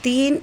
3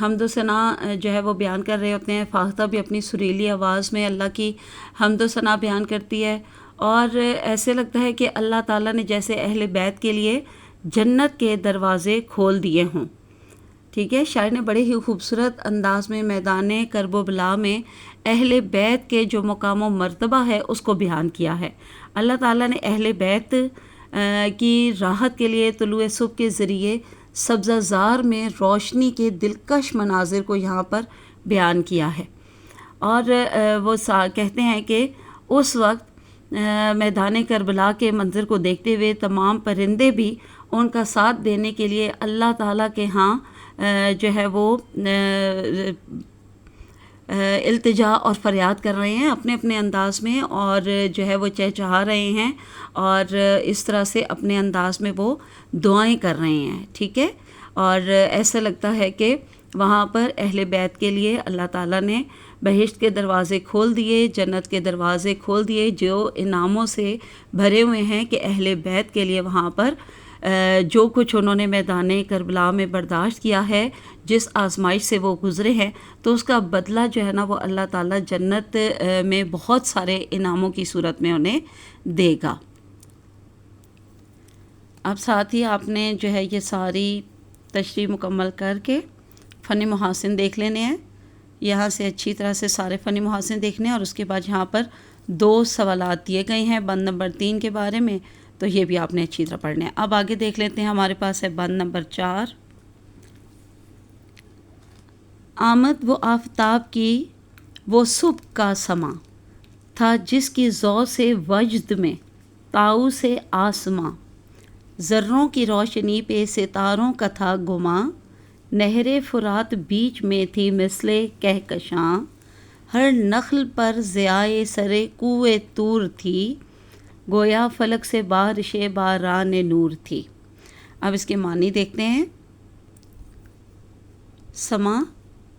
حمد و ثنا جو ہے وہ بیان کر رہے ہوتے ہیں. فاختہ بھی اپنی سریلی آواز میں اللہ کی حمد و ثنا بیان کرتی ہے، اور ایسے لگتا ہے کہ اللہ تعالیٰ نے جیسے اہل بیت کے لیے جنت کے دروازے کھول دیے ہوں. ٹھیک ہے، شاعر نے بڑے ہی خوبصورت انداز میں میدان کرب و بلا میں اہل بیت کے جو مقام و مرتبہ ہے اس کو بیان کیا ہے. اللہ تعالیٰ نے اہل بیت کی راحت کے لیے طلوع صبح کے ذریعے سبزہ زار میں روشنی کے دلکش مناظر کو یہاں پر بیان کیا ہے. اور وہ کہتے ہیں کہ اس وقت میدان کربلا کے منظر کو دیکھتے ہوئے تمام پرندے بھی ان کا ساتھ دینے کے لیے اللہ تعالیٰ کے ہاں جو ہے وہ التجا اور فریاد کر رہے ہیں اپنے اپنے انداز میں، اور جو ہے وہ چہچہا رہے ہیں، اور اس طرح سے اپنے انداز میں وہ دعائیں کر رہے ہیں. ٹھیک ہے، اور ایسا لگتا ہے کہ وہاں پر اہل بیت کے لیے اللہ تعالیٰ نے بہشت کے دروازے کھول دیے، جنت کے دروازے کھول دیے، جو انعاموں سے بھرے ہوئے ہیں کہ اہل بیت کے لیے وہاں پر جو کچھ انہوں نے میدان کربلا میں برداشت کیا ہے، جس آزمائش سے وہ گزرے ہیں، تو اس کا بدلہ جو ہے نا وہ اللہ تعالیٰ جنت میں بہت سارے انعاموں کی صورت میں انہیں دے گا. اب ساتھ ہی آپ نے جو ہے یہ ساری تشریح مکمل کر کے فن محاسن دیکھ لینے ہیں. یہاں سے اچھی طرح سے سارے فن محاسن دیکھنے ہیں، اور اس کے بعد یہاں پر 2 سوالات دیے گئے ہیں بند نمبر 3 کے بارے میں، تو یہ بھی آپ نے اچھی طرح پڑھنے ہیں. اب آگے دیکھ لیتے ہیں. ہمارے پاس ہے بند نمبر 4. آمد وہ آفتاب کی وہ صبح کا سما تھا، جس کی ضوء سے وجد میں طاؤ سے آسماں، ذروں کی روشنی پہ ستاروں کا تھا گماں، نہر فرات بیچ میں تھی مثل کہکشاں، ہر نخل پر ضیائے سرے کوہ طور تھی، گویا فلک سے بارش باران نور تھی. اب اس کے معنی دیکھتے ہیں. سما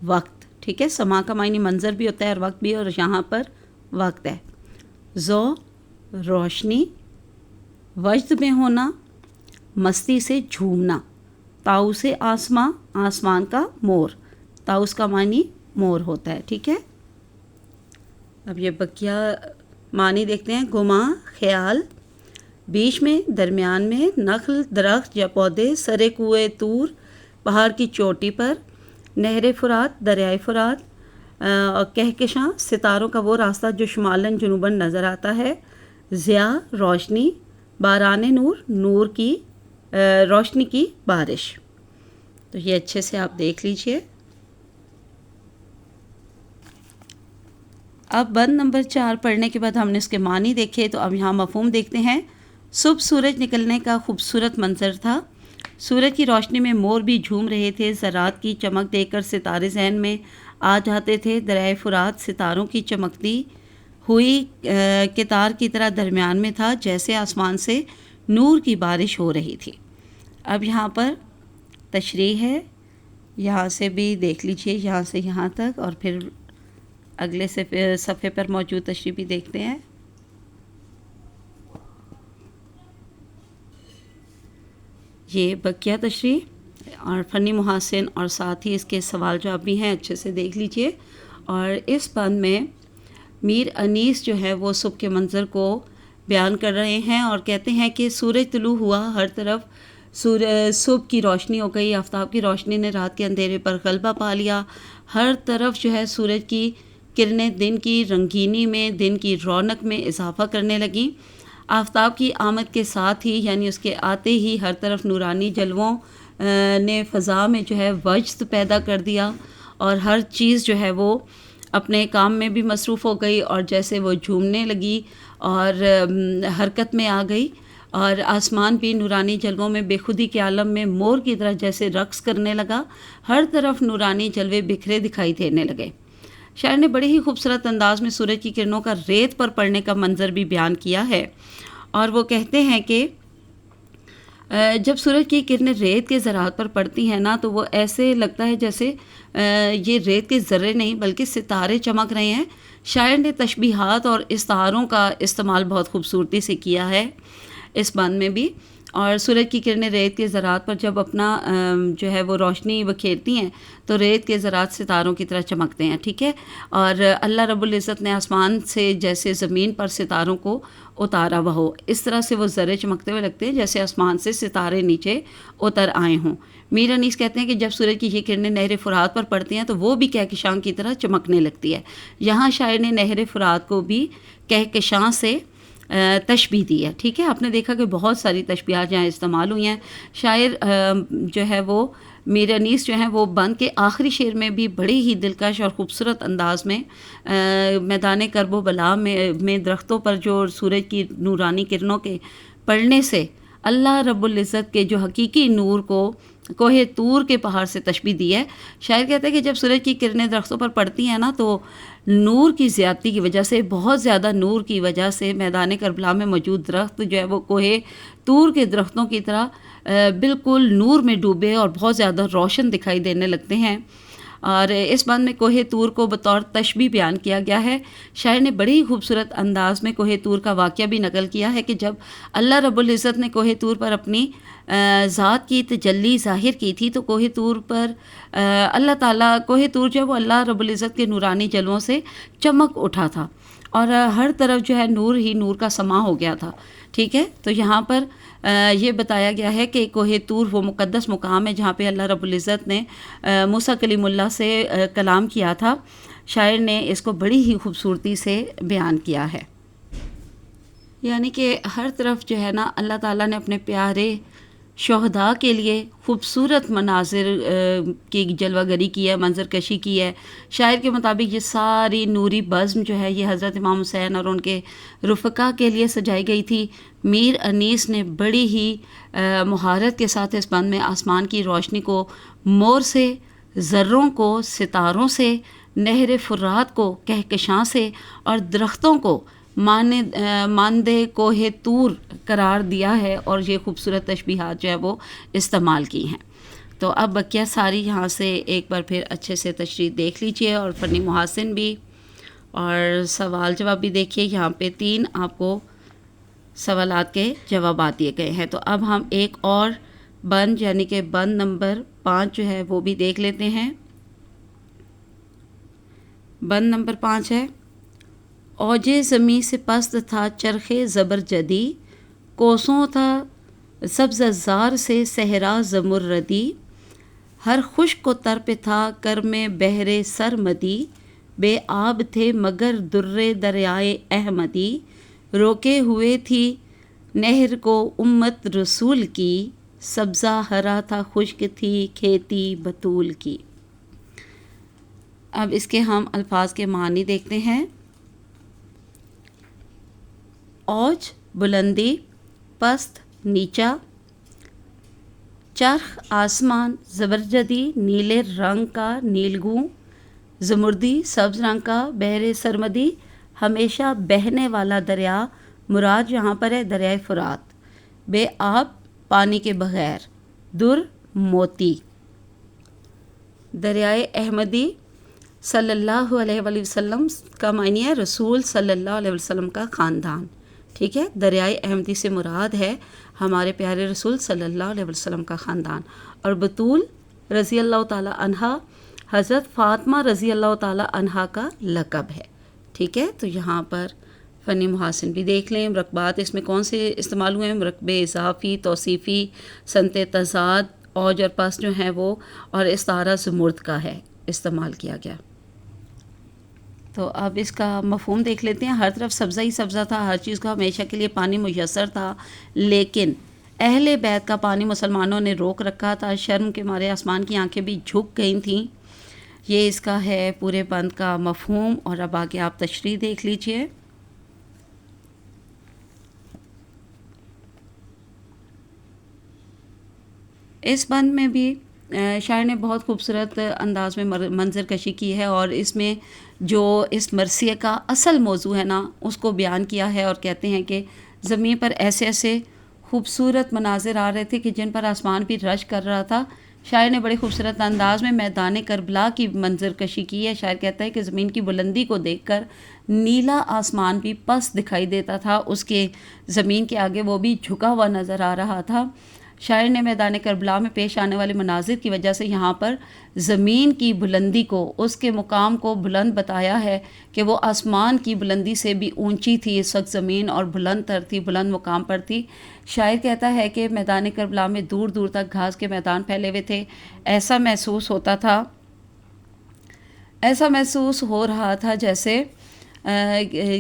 وقت، ٹھیک ہے، سما کا معنی منظر بھی ہوتا ہے اور وقت بھی، اور یہاں پر وقت ہے. ضوء روشنی، وجد میں ہونا، مستی سے جھومنا، طاؤ سے آسماں، آسمان کا مور، طاؤس کا معنی مور ہوتا ہے. ٹھیک ہے، اب یہ بقیہ معنی دیکھتے ہیں. گما خیال، بیچ میں درمیان میں، نخل درخت یا پودے، سرے کوہ طور پہاڑ کی چوٹی پر، نہر فرات دریائے فرات، کہکشاں ستاروں کا وہ راستہ جو شمالاً جنوباً نظر آتا ہے، ضیاء روشنی، باران نور نور کی روشنی کی بارش. تو یہ اچھے سے آپ دیکھ لیجئے. اب بند نمبر 4 پڑھنے کے بعد ہم نے اس کے معنی دیکھے، تو اب یہاں مفہوم دیکھتے ہیں. صبح سورج نکلنے کا خوبصورت منظر تھا، سورج کی روشنی میں مور بھی جھوم رہے تھے، ذرات کی چمک دیکھ کر ستارے ذہن میں آ جاتے تھے. دریائے فرات ستاروں کی چمکتی ہوئی کتار کی طرح درمیان میں تھا، جیسے آسمان سے نور کی بارش ہو رہی تھی. اب یہاں پر تشریح ہے، یہاں سے بھی دیکھ لیجئے، یہاں سے یہاں تک، اور پھر اگلے صفحے پر موجود تشریح بھی دیکھتے ہیں. یہ بقیہ تشریح اور فنی محاسن اور ساتھ ہی اس کے سوال جواب بھی ہیں، اچھے سے دیکھ لیجئے. اور اس بند میں میر انیس جو ہے وہ صبح کے منظر کو بیان کر رہے ہیں اور کہتے ہیں کہ سورج طلوع ہوا، ہر طرف صبح کی روشنی ہو گئی، آفتاب کی روشنی نے رات کے اندھیرے پر غلبہ پا لیا، ہر طرف جو ہے سورج کی کرنیں دن کی رنگینی میں، دن کی رونق میں اضافہ کرنے لگیں. آفتاب کی آمد کے ساتھ ہی، یعنی اس کے آتے ہی، ہر طرف نورانی جلووں نے فضا میں جو ہے وجد پیدا کر دیا، اور ہر چیز جو ہے وہ اپنے کام میں بھی مصروف ہو گئی، اور جیسے وہ جھومنے لگی اور حرکت میں آ گئی، اور آسمان بھی نورانی جلووں میں بے خودی کے عالم میں مور کی طرح جیسے رقص کرنے لگا، ہر طرف نورانی جلوے بکھرے دکھائی دینے لگے. شاعر نے بڑے ہی خوبصورت انداز میں سورج کی کرنوں کا ریت پر پڑنے کا منظر بھی بیان کیا ہے، اور وہ کہتے ہیں کہ جب سورج کی کرنیں ریت کے ذرات پر پڑتی ہیں نا، تو وہ ایسے لگتا ہے جیسے یہ ریت کے ذرے نہیں بلکہ ستارے چمک رہے ہیں. شاعر نے تشبیہات اور استعاروں کا استعمال بہت خوبصورتی سے کیا ہے اس بند میں بھی، اور سورج کی کرنیں ریت کے ذرات پر جب اپنا جو ہے وہ روشنی بکھیرتی ہیں تو ریت کے ذرات ستاروں کی طرح چمکتے ہیں، ٹھیک ہے. اور اللہ رب العزت نے آسمان سے جیسے زمین پر ستاروں کو اتارا ہوا ہو، اس طرح سے وہ ذرے چمکتے ہوئے لگتے ہیں جیسے آسمان سے ستارے نیچے اتر آئے ہوں. میر انیس کہتے ہیں کہ جب سورج کی یہ کرنیں نہر فرات پر پڑتی ہیں تو وہ بھی کہکشاں کی طرح چمکنے لگتی ہے. یہاں شاعر نے نہر فرات کو بھی کہکشاں سے تشبیہ دی ہے، ٹھیک ہے. آپ نے دیکھا کہ بہت ساری تشبیہات جہاں استعمال ہوئی ہیں. شاعر جو ہے وہ میر انیس جو ہیں وہ بند کے آخری شعر میں بھی بڑی ہی دلکش اور خوبصورت انداز میں میدان کرب و بلا میں درختوں پر جو سورج کی نورانی کرنوں کے پڑنے سے اللہ رب العزت کے جو حقیقی نور کو کوہ طور کے پہاڑ سے تشبیہ دی ہے. شاعر کہتے ہیں کہ جب سورج کی کرنیں درختوں پر پڑتی ہیں نا تو نور کی زیادتی کی وجہ سے، بہت زیادہ نور کی وجہ سے میدان کربلا میں موجود درخت جو ہے وہ کوہ طور کے درختوں کی طرح بالکل نور میں ڈوبے اور بہت زیادہ روشن دکھائی دینے لگتے ہیں. اور اس بند میں کوہ طور کو بطور تشبیہ بیان کیا گیا ہے. شاعر نے بڑی خوبصورت انداز میں کوہ طور کا واقعہ بھی نقل کیا ہے کہ جب اللہ رب العزت نے کوہ طور پر اپنی ذات کی تجلی ظاہر کی تھی تو کوہ طور پر اللہ تعالیٰ کوہ طور جو ہے وہ اللہ رب العزت کے نورانی جلووں سے چمک اٹھا تھا اور ہر طرف جو ہے نور ہی نور کا سما ہو گیا تھا، ٹھیک ہے. تو یہاں پر یہ بتایا گیا ہے کہ کوہ طور وہ مقدس مقام ہے جہاں پہ اللہ رب العزت نے موسیٰ کلیم اللہ سے کلام کیا تھا. شاعر نے اس کو بڑی ہی خوبصورتی سے بیان کیا ہے. یعنی کہ ہر طرف جو ہے نا اللہ تعالیٰ نے اپنے پیارے شہداء کے لیے خوبصورت مناظر کی جلوہ گری کی ہے، منظر کشی کی ہے. شاعر کے مطابق یہ ساری نوری بزم جو ہے یہ حضرت امام حسین اور ان کے رفقا کے لیے سجائی گئی تھی. میر انیس نے بڑی ہی مہارت کے ساتھ اس بند میں آسمان کی روشنی کو مور سے، ذروں کو ستاروں سے، نہر فرات کو کہکشاں سے اور درختوں کو ماندے کوہ طور قرار دیا ہے اور یہ خوبصورت تشبیہات جو ہے وہ استعمال کی ہیں. تو اب بقیہ ساری یہاں سے ایک بار پھر اچھے سے تشریح دیکھ لیجئے اور فنی محاسن بھی اور سوال جواب بھی دیکھیے. یہاں پہ 3 آپ کو سوالات کے جوابات دیے گئے ہیں. تو اب ہم ایک اور بند یعنی کہ بند نمبر 5 جو ہے وہ بھی دیکھ لیتے ہیں. بند نمبر 5 ہے: اوج زمیں سے پست تھا چرخ زبرجدی، کوسوں تھا سبز زار سے صحرا زمردی، ہر خشک و تر پہ تھا کرم بحر سرمدی، بے آب تھے مگر در دریائے احمدی، روکے ہوئے تھی نہر کو امت رسول کی، سبزہ ہرا تھا خشک تھی کھیتی بطول کی. اب اس کے ہم الفاظ کے معنی دیکھتے ہیں. اوج بلندی، پست نیچا، چرخ آسمان، زبرجدی نیلے رنگ کا نیلگوں، زمردی سبز رنگ کا، بحر سرمدی ہمیشہ بہنے والا دریا، مراد یہاں پر ہے دریائے فرات، بے آب پانی کے بغیر، در موتی. دریائے احمدی صلی اللہ علیہ وآلہ وسلم کا معنی ہے رسول صلی اللہ علیہ وسلم کا خاندان، ٹھیک ہے. دریائے احمدی سے مراد ہے ہمارے پیارے رسول صلی اللہ علیہ وسلم کا خاندان. اور بطول رضی اللہ تعالی عنہا حضرت فاطمہ رضی اللہ تعالی عنہا کا لقب ہے، ٹھیک ہے. تو یہاں پر فنی محاسن بھی دیکھ لیں. مرکبات اس میں کون سے استعمال ہوئے ہیں؟ مرکبے اضافی، توصیفی، صنعت تضاد، اوج اور پس جو ہیں وہ، اور استعارہ زمرد کا ہے استعمال کیا گیا. تو اب اس کا مفہوم دیکھ لیتے ہیں. ہر طرف سبزہ ہی سبزہ تھا، ہر چیز کا ہمیشہ کے لیے پانی میسر تھا، لیکن اہل بیت کا پانی مسلمانوں نے روک رکھا تھا. شرم کے مارے آسمان کی آنکھیں بھی جھک گئی تھیں. یہ اس کا ہے پورے بند کا مفہوم. اور اب آگے آپ تشریح دیکھ لیجئے. اس بند میں بھی شاعر نے بہت خوبصورت انداز میں منظر کشی کی ہے اور اس میں جو اس مرثیے کا اصل موضوع ہے نا اس کو بیان کیا ہے. اور کہتے ہیں کہ زمین پر ایسے ایسے خوبصورت مناظر آ رہے تھے کہ جن پر آسمان بھی رش کر رہا تھا شاعر نے بڑے خوبصورت انداز میں میدان کربلا کی منظر کشی کی ہے۔ شاعر کہتا ہے کہ زمین کی بلندی کو دیکھ کر نیلا آسمان بھی پست دکھائی دیتا تھا، اس کے زمین کے آگے وہ بھی جھکا ہوا نظر آ رہا تھا۔ شاعر نے میدان کربلا میں پیش آنے والے مناظر کی وجہ سے یہاں پر زمین کی بلندی کو، اس کے مقام کو بلند بتایا ہے کہ وہ آسمان کی بلندی سے بھی اونچی تھی اس وقت زمین، اور بلند تر تھی، بلند مقام پر تھی۔ شاعر کہتا ہے کہ میدان کربلا میں دور دور تک گھاس کے میدان پھیلے ہوئے تھے۔ ایسا محسوس ہو رہا تھا جیسے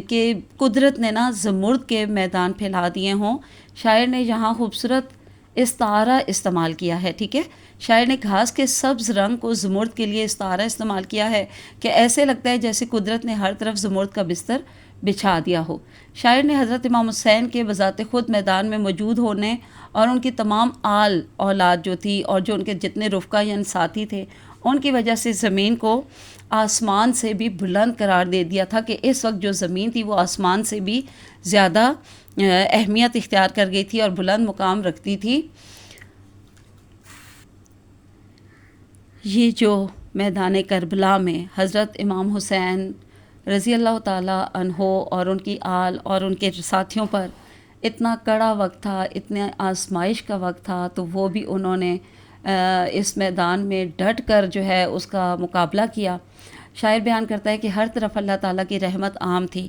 کہ قدرت نے نا زمرد کے میدان پھیلا دیے ہوں۔ شاعر نے یہاں خوبصورت استعارہ استعمال کیا ہے، ٹھیک ہے۔ شاعر نے گھاس کے سبز رنگ کو زمرد کے لیے استعارہ استعمال کیا ہے کہ ایسے لگتا ہے جیسے قدرت نے ہر طرف زمرد کا بستر بچھا دیا ہو۔ شاعر نے حضرت امام حسین کے بذات خود میدان میں موجود ہونے اور ان کی تمام آل اولاد جو تھی اور جو ان کے جتنے رفقا یعنی ساتھی تھے، ان کی وجہ سے زمین کو آسمان سے بھی بلند قرار دے دیا تھا کہ اس وقت جو زمین تھی وہ آسمان سے بھی زیادہ اہمیت اختیار کر گئی تھی اور بلند مقام رکھتی تھی۔ یہ جو میدان کربلا میں حضرت امام حسین رضی اللہ تعالیٰ عنہ اور ان کی آل اور ان کے ساتھیوں پر اتنا کڑا وقت تھا، اتنے آزمائش کا وقت تھا، تو وہ بھی انہوں نے اس میدان میں ڈٹ کر جو ہے اس کا مقابلہ کیا۔ شاعر بیان کرتا ہے کہ ہر طرف اللہ تعالیٰ کی رحمت عام تھی،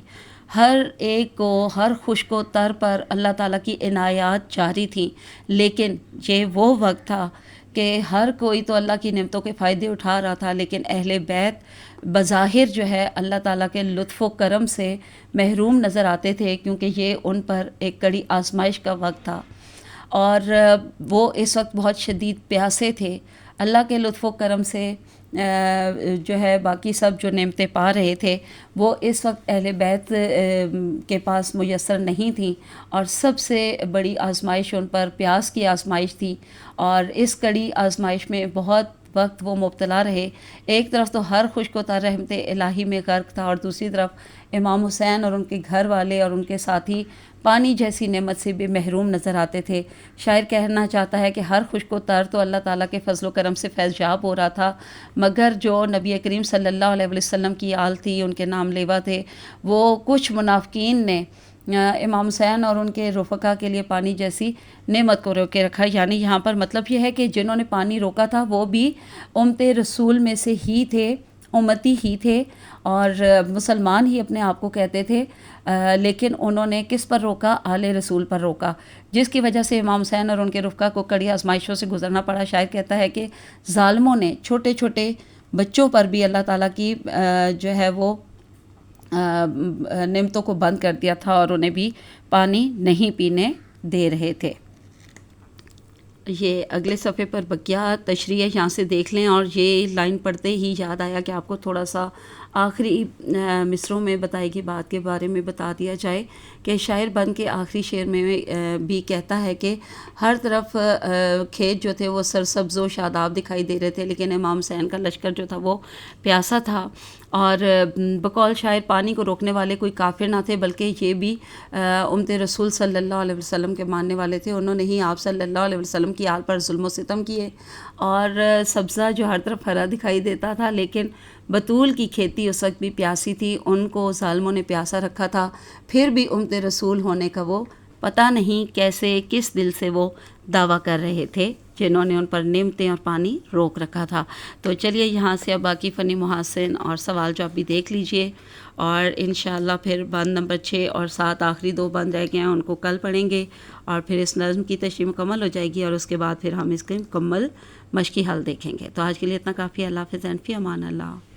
ہر ایک کو، ہر خشک و تر پر اللہ تعالیٰ کی عنایات جاری تھیں، لیکن یہ وہ وقت تھا کہ ہر کوئی تو اللہ کی نعمتوں کے فائدے اٹھا رہا تھا، لیکن اہل بیت بظاہر جو ہے اللہ تعالیٰ کے لطف و کرم سے محروم نظر آتے تھے، کیونکہ یہ ان پر ایک کڑی آزمائش کا وقت تھا اور وہ اس وقت بہت شدید پیاسے تھے۔ اللہ کے لطف و کرم سے جو ہے باقی سب جو نعمتیں پا رہے تھے وہ اس وقت اہل بیت کے پاس میسر نہیں تھیں، اور سب سے بڑی آزمائش ان پر پیاس کی آزمائش تھی، اور اس کڑی آزمائش میں بہت وقت وہ مبتلا رہے۔ ایک طرف تو ہر خشک و تر رحمت الہی میں غرق تھا، اور دوسری طرف امام حسین اور ان کے گھر والے اور ان کے ساتھی پانی جیسی نعمت سے بھی محروم نظر آتے تھے۔ شاعر کہنا چاہتا ہے کہ ہر خشک و تر تو اللہ تعالیٰ کے فضل و کرم سے فیض یاب ہو رہا تھا، مگر جو نبی کریم صلی اللہ علیہ وسلم کی آل تھی، ان کے نام لیوا تھے، وہ کچھ منافقین نے امام حسین اور ان کے رفقا کے لیے پانی جیسی نعمت کو روکے رکھا۔ یعنی یہاں پر مطلب یہ ہے کہ جنہوں نے پانی روکا تھا وہ بھی امت رسول میں سے ہی تھے، امتی ہی تھے، اور مسلمان ہی اپنے آپ کو کہتے تھے، لیکن انہوں نے کس پر روکا؟ آل رسول پر روکا، جس کی وجہ سے امام حسین اور ان کے رفقا کو کڑی آزمائشوں سے گزرنا پڑا۔ شاعر کہتا ہے کہ ظالموں نے چھوٹے چھوٹے بچوں پر بھی اللہ تعالیٰ کی جو ہے وہ نعمتوں کو بند کر دیا تھا، اور انہیں بھی پانی نہیں پینے دے رہے تھے۔ یہ اگلے صفحے پر بقیہ تشریح یہاں سے دیکھ لیں، اور یہ لائن پڑھتے ہی یاد آیا کہ آپ کو تھوڑا سا آخری مصروں میں بتائی گئی بات کے بارے میں بتا دیا جائے کہ شاعر بند کے آخری شعر میں بھی کہتا ہے کہ ہر طرف کھیت جو تھے وہ سرسبز و شاداب دکھائی دے رہے تھے، لیکن امام حسین کا لشکر جو تھا وہ پیاسا تھا، اور بقول شاعر پانی کو روکنے والے کوئی کافر نہ تھے، بلکہ یہ بھی امت رسول صلی اللہ علیہ وسلم کے ماننے والے تھے۔ انہوں نے ہی آپ صلی اللہ علیہ وسلم کی آل پر ظلم و ستم کیے، اور سبزہ جو ہر طرف ہرا دکھائی دیتا تھا، لیکن بطول کی کھیتی اس وقت بھی پیاسی تھی، ان کو ظالموں نے پیاسا رکھا تھا، پھر بھی امت رسول ہونے کا وہ پتہ نہیں کیسے کس دل سے وہ دعویٰ کر رہے تھے، جنہوں نے ان پر نعمتیں اور پانی روک رکھا تھا۔ تو چلیے یہاں سے اب باقی فنی محاسن اور سوال جواب بھی دیکھ لیجئے، اور انشاءاللہ پھر بند نمبر 6 اور 7 آخری 2 بند رہ گئے ہیں، ان کو کل پڑھیں گے، اور پھر اس نظم کی تشریح مکمل ہو جائے گی، اور اس کے بعد پھر ہم اس کے مکمل مشقی حل دیکھیں گے۔ تو آج کے لیے اتنا کافی ہے۔ اللہ حافظ، فی امان اللہ۔